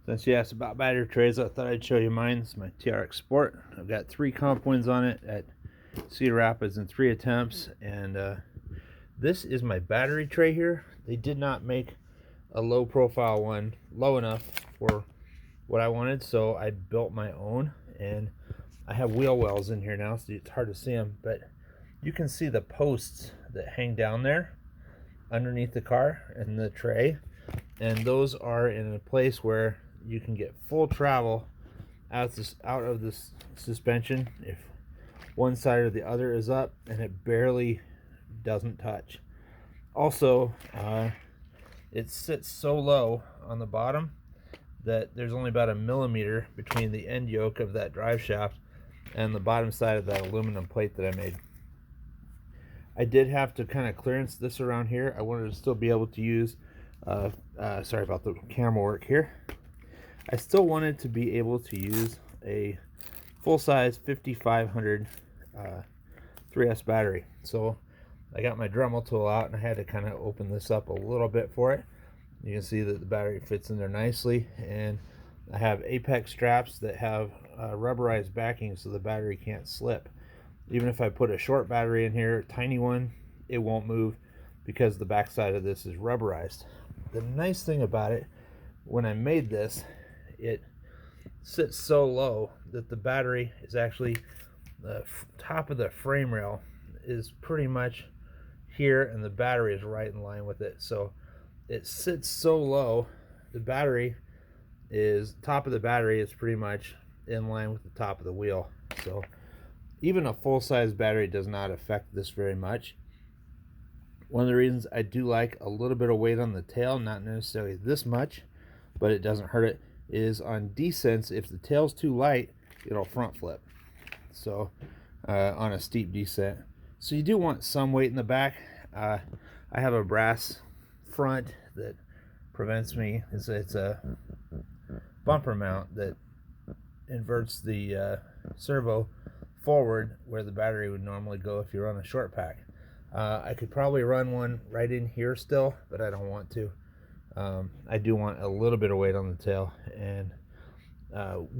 Since you asked about battery trays, I thought I'd show you mine. It's my TRX Sport. I've got 3 comp wins on it at Cedar Rapids in 3 attempts, and this is my battery tray here. They did not make a low profile one low enough for what I wanted, so I built my own, and I have wheel wells in here now, so it's hard to see them, but you can see the posts that hang down there underneath the car and the tray, and those are in a place where you can get full travel out of this suspension if one side or the other is up, and it barely doesn't touch. Also, it sits so low on the bottom that there's only about 1 millimeter between the end yoke of that drive shaft and the bottom side of that aluminum plate that I made. I did have to kind of clearance this around here. I wanted to still be able to use sorry about the camera work here. I still wanted to be able to use a full-size 5500 3S battery. So I got my Dremel tool out and I had to kind of open this up a little bit for it. You can see that the battery fits in there nicely, and I have Apex straps that have rubberized backing so the battery can't slip. Even if I put a short battery in here, a tiny one, it won't move because the backside of this is rubberized. The nice thing about it, when I made this, it sits so low that the battery is actually, the top of the frame rail is pretty much here, and the battery is right in line with it. So it sits so low, the top of the battery is pretty much in line with the top of the wheel. So even a full-size battery does not affect this very much. One of the reasons I do like a little bit of weight on the tail, not necessarily this much, but it doesn't hurt it, is on descents, if the tail's too light, it'll front flip. So on a steep descent. So you do want some weight in the back. I have a brass front that prevents me. It's a bumper mount that inverts the servo forward where the battery would normally go if you run a short pack. I could probably run one right in here still, but I don't want to. I do want a little bit of weight on the tail, and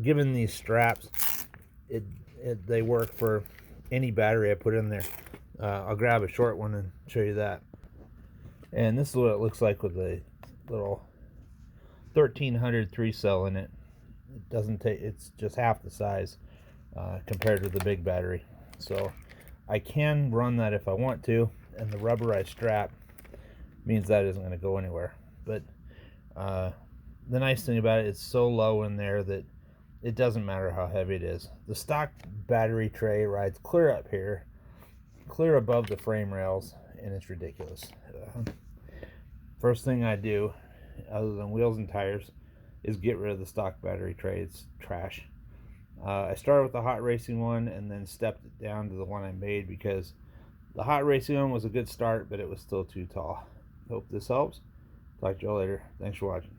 given these straps, they work for any battery I put in there. I'll grab a short one and show you that. And this is what it looks like with a little 1300 3-cell in it. It doesn't take, it's just half the size compared to the big battery. So I can run that if I want to, and the rubberized strap means that isn't going to go anywhere. But the nice thing about it, it's so low in there that it doesn't matter how heavy it is. The stock battery tray rides clear up here, clear above the frame rails, and it's ridiculous. First thing I do, other than wheels and tires, is get rid of the stock battery tray. It's trash. I started with the hot racing one and then stepped it down to the one I made because the hot racing one was a good start, but it was still too tall. Hope this helps. Talk to you all later. Thanks for watching.